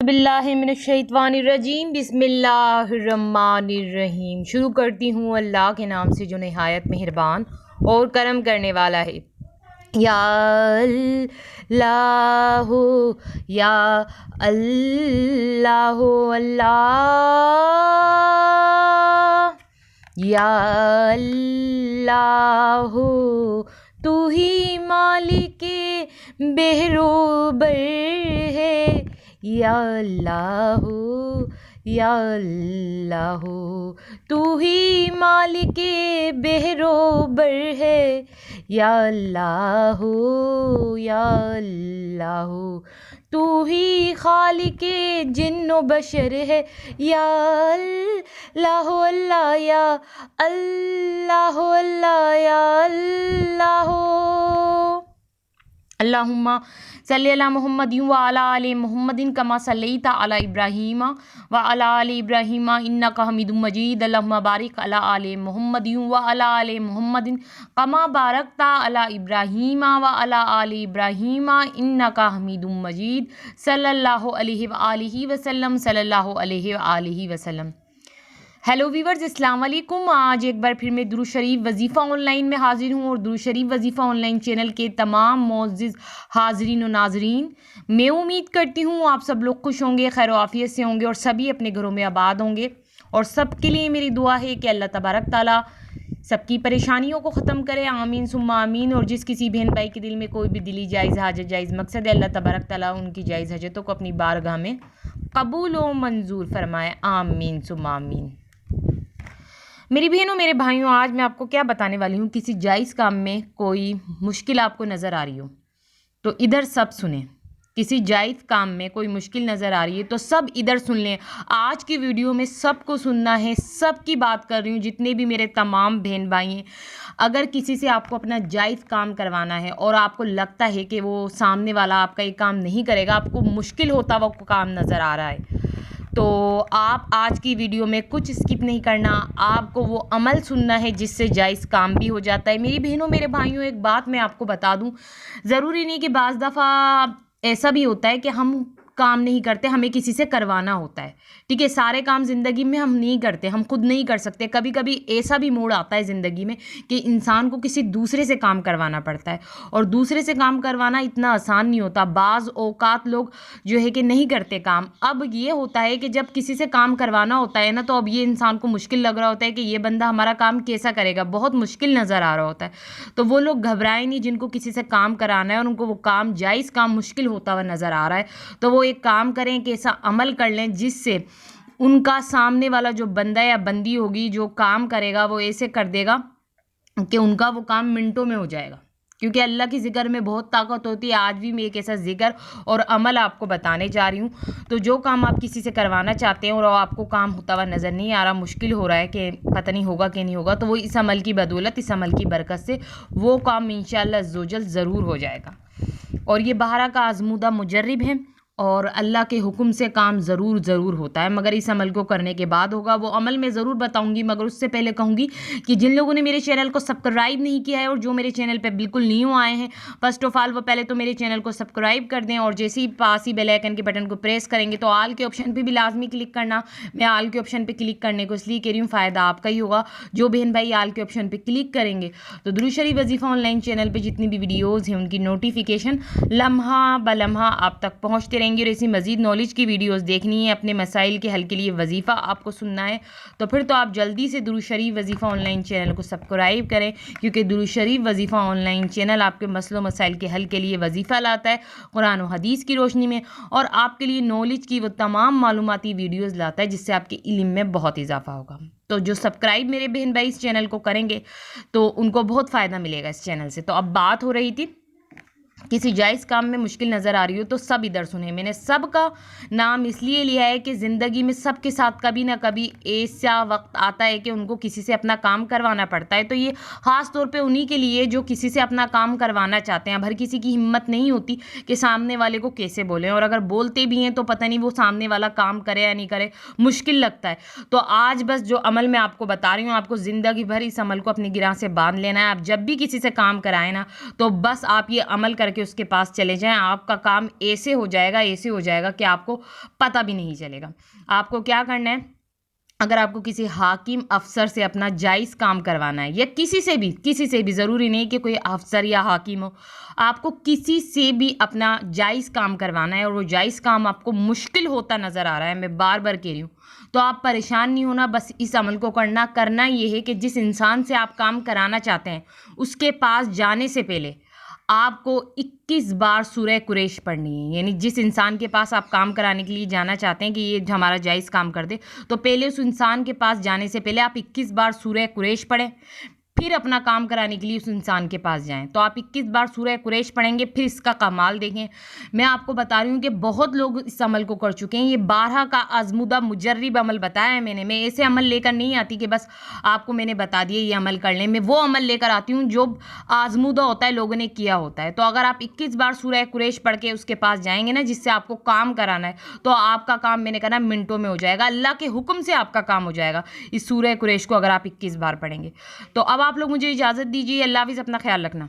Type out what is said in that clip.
باللہ من الشیطان الرجیم بسم اللہ الرحمن الرحیم۔ شروع کرتی ہوں اللہ کے نام سے جو نہایت مہربان اور کرم کرنے والا ہے۔ یا اللہ یا اللہ اللہ یا اللہ تو ہی مالک بہروبر ہے۔ یا اللہ یا اللہ تو ہی مالک بہروبر ہے۔ یا اللہ یا اللہ تو ہی خالق جن و بشر ہے۔ یا اللہ اللہ یا اللہ اللہ یا اللہ اللہم صلی علی محمد وعلی آل محمد کما صلیت علی ابراہیم وعلی آل ابراہیم انک حمید مجید۔ اللہم بارک علی آل محمد وعلی آل محمد کما بارکت علی ابراہیم وعلی آل ابراہیم انک حمید مجید۔ صلی اللہ علیہ وآلہ وسلم صلی اللہ علیہ وآلہ وسلم۔ ہیلو ویورز، السلام علیکم۔ آج ایک بار پھر میں درود شریف وظیفہ آن لائن میں حاضر ہوں، اور درود شریف وظیفہ آن لائن چینل کے تمام معزز حاضرین و ناظرین، میں امید کرتی ہوں آپ سب لوگ خوش ہوں گے، خیر و عافیت سے ہوں گے، اور سبھی اپنے گھروں میں آباد ہوں گے۔ اور سب کے لیے میری دعا ہے کہ اللہ تبارک تعالیٰ سب کی پریشانیوں کو ختم کرے، آمین ثم آمین۔ اور جس کسی بہن بھائی کے دل میں کوئی بھی دلی جائز حاجت جائز مقصد ہے، اللہ تبارک تعالیٰ ان کی جائز حاجتوں کو اپنی بارگاہ میں قبول و منظور فرمائے، آمین ثم آمین۔ میری بہنوں میرے بھائیوں، آج میں آپ کو کیا بتانے والی ہوں۔ کسی جائز کام میں کوئی مشکل آپ کو نظر آ رہی ہو تو ادھر سب سنیں۔ کسی جائز کام میں کوئی مشکل نظر آ رہی ہے تو سب ادھر سن لیں۔ آج کی ویڈیو میں سب کو سننا ہے، سب کی بات کر رہی ہوں، جتنے بھی میرے تمام بہن بھائی ہیں۔ اگر کسی سے آپ کو اپنا جائز کام کروانا ہے اور آپ کو لگتا ہے کہ وہ سامنے والا آپ کا یہ کام نہیں کرے گا، آپ کو مشکل ہوتا وہ کام نظر آ رہا ہے، تو آپ آج کی ویڈیو میں کچھ اسکپ نہیں کرنا، آپ کو وہ عمل سننا ہے جس سے جائز کام بھی ہو جاتا ہے۔ میری بہنوں میرے بھائیوں، ایک بات میں آپ کو بتا دوں، ضروری نہیں کہ بعض دفعہ ایسا بھی ہوتا ہے کہ ہم کام نہیں کرتے، ہمیں کسی سے کروانا ہوتا ہے، ٹھیک ہے۔ سارے کام زندگی میں ہم نہیں کرتے، ہم خود نہیں کر سکتے۔ کبھی کبھی ایسا بھی موڑ آتا ہے زندگی میں کہ انسان کو کسی دوسرے سے کام کروانا پڑتا ہے، اور دوسرے سے کام کروانا اتنا آسان نہیں ہوتا۔ بعض اوقات لوگ جو ہے کہ نہیں کرتے کام۔ اب یہ ہوتا ہے کہ جب کسی سے کام کروانا ہوتا ہے نا، تو اب یہ انسان کو مشکل لگ رہا ہوتا ہے کہ یہ بندہ ہمارا کام کیسا کرے گا، بہت مشکل نظر آ رہا ہوتا ہے۔ تو وہ لوگ گھبرائیں نہیں جن کو کسی سے کام کرانا ہے اور ان کو وہ کام جائز کام مشکل ہوتا ہوا نظر آ رہا ہے، تو وہ ایک کام کریں کہ ایسا عمل کر لیں جس سے ان کا سامنے والا جو بندہ یا بندی ہوگی جو کام کرے گا، وہ ایسے کر دے گا کہ ان کا وہ کام منٹوں میں ہو جائے گا، کیونکہ اللہ کی ذکر میں بہت طاقت ہوتی ہے۔ آج بھی میں ایک ایسا ذکر اور عمل آپ کو بتانے جا رہی ہوں۔ تو جو کام آپ کسی سے کروانا چاہتے ہیں اور آپ کو کام ہوتا ہوا نظر نہیں آ رہا، مشکل ہو رہا ہے کہ پتہ نہیں ہوگا کہ نہیں ہوگا، تو وہ اس عمل کی بدولت، اس عمل کی برکت سے وہ کام انشاءاللہ عزوجل ضرور ہو جائے گا۔ اور یہ بہرہ کا آزمودہ مجرب ہے، اور اللہ کے حکم سے کام ضرور ہوتا ہے، مگر اس عمل کو کرنے کے بعد ہوگا۔ وہ عمل میں ضرور بتاؤں گی، مگر اس سے پہلے کہوں گی کہ جن لوگوں نے میرے چینل کو سبسکرائب نہیں کیا ہے اور جو میرے چینل پہ بالکل نیو آئے ہیں، فرسٹ آف آل وہ پہلے تو میرے چینل کو سبسکرائب کر دیں، اور جیسے ہی پاس ہی بیل آئیکن کے بٹن کو پریس کریں گے تو آل کے آپشن پہ بھی لازمی کلک کرنا۔ میں آل کے آپشن پہ کلک کرنے کو اس لیے کہہ رہی ہوں، فائدہ آپ کا ہی ہوگا۔ جو بہن بھائی آل کے آپشن پہ کلک کریں گے تو درود شریف وظیفہ آن لائن چینل پہ جتنی بھی ویڈیوز ہیں ان کی نوٹیفیکیشن لمحہ بلمحہ آپ تک پہنچتے رہیں گے، اور ایسی مزید نالج کی ویڈیوز دیکھنی ہے، اپنے مسائل کے حل کے لیے وظیفہ آپ کو سننا ہے، تو پھر تو آپ جلدی سے درود شریف وظیفہ آن لائن چینل کو سبسکرائب کریں، کیونکہ درود شریف وظیفہ آن لائن چینل آپ کے مسئلوں مسائل کے حل کے لیے وظیفہ لاتا ہے قرآن و حدیث کی روشنی میں، اور آپ کے لیے نالج کی وہ تمام معلوماتی ویڈیوز لاتا ہے جس سے آپ کے علم میں بہت اضافہ ہوگا۔ تو جو سبسکرائب میرے بہن بھائی اس چینل کو کریں گے تو ان کو بہت فائدہ ملے گا اس چینل سے۔ تو اب بات ہو رہی تھی کسی جائز کام میں مشکل نظر آ رہی ہو تو سب ادھر سنیں۔ میں نے سب کا نام اس لیے لیا ہے کہ زندگی میں سب کے ساتھ کبھی نہ کبھی ایسا وقت آتا ہے کہ ان کو کسی سے اپنا کام کروانا پڑتا ہے، تو یہ خاص طور پہ انہی کے لیے جو کسی سے اپنا کام کروانا چاہتے ہیں۔ اب ہر کسی کی ہمت نہیں ہوتی کہ سامنے والے کو کیسے بولیں، اور اگر بولتے بھی ہیں تو پتہ نہیں وہ سامنے والا کام کرے یا نہیں کرے، مشکل لگتا ہے۔ تو آج بس جو عمل میں آپ کو بتا رہی ہوں، آپ کو زندگی بھر اس عمل کو اپنی گراں سے باندھ لینا ہے۔ آپ جب بھی کسی سے کام کرائیں نا، تو بس آپ یہ عمل کر کے اس کے پاس چلے جائیں، آپ کا کام ایسے ہو جائے گا کہ آپ کو پتہ بھی نہیں چلے گا۔ آپ کو کیا کرنا ہے، اگر آپ کو کسی حاکم افسر سے اپنا جائز کام کروانا ہے، یا کسی سے بھی ضروری نہیں کہ کوئی افسر یا حاکم ہو، آپ کو کسی سے بھی اپنا جائز کام کروانا ہے اور وہ جائز کام آپ کو مشکل ہوتا نظر آ رہا ہے، میں بار بار کہہ رہی ہوں، تو آپ پریشان نہیں ہونا، بس اس عمل کو کرنا یہ ہے کہ جس انسان سے آپ کام کرانا چاہتے ہیں اس کے پاس جانے سے پہلے آپ کو 21 بار سورہ قریش پڑھنی ہے۔ یعنی جس انسان کے پاس آپ کام کرانے کے لیے جانا چاہتے ہیں کہ یہ ہمارا جائز کام کر دے، تو پہلے اس انسان کے پاس جانے سے پہلے آپ 21 بار سورہ قریش پڑھیں، پھر اپنا کام کرانے کے لیے اس انسان کے پاس جائیں۔ تو آپ 21 بار سورہ قریش پڑھیں گے، پھر اس کا کمال دیکھیں۔ میں آپ کو بتا رہی ہوں کہ بہت لوگ اس عمل کو کر چکے ہیں، یہ 12 کا آزمودہ مجرب عمل بتایا ہے میں ایسے عمل لے کر نہیں آتی کہ بس آپ کو میں نے بتا دیا یہ عمل کر لیں، میں وہ عمل لے کر آتی ہوں جو آزمودہ ہوتا ہے، لوگوں نے کیا ہوتا ہے۔ تو اگر آپ 21 بار سورہ قریش پڑھ کے اس کے پاس جائیں گے نا، جس سے آپ کو کام کرانا ہے، تو آپ کا کام میں نے کہا منٹوں میں ہو جائے گا، اللہ کے حکم سے آپ کا کام ہو جائے گا اس سورہ قریش کو اگر آپ 21 بار پڑھیں گے۔ تو اب آپ لوگ مجھے اجازت دیجیے، اللہ حافظ، اپنا خیال رکھنا۔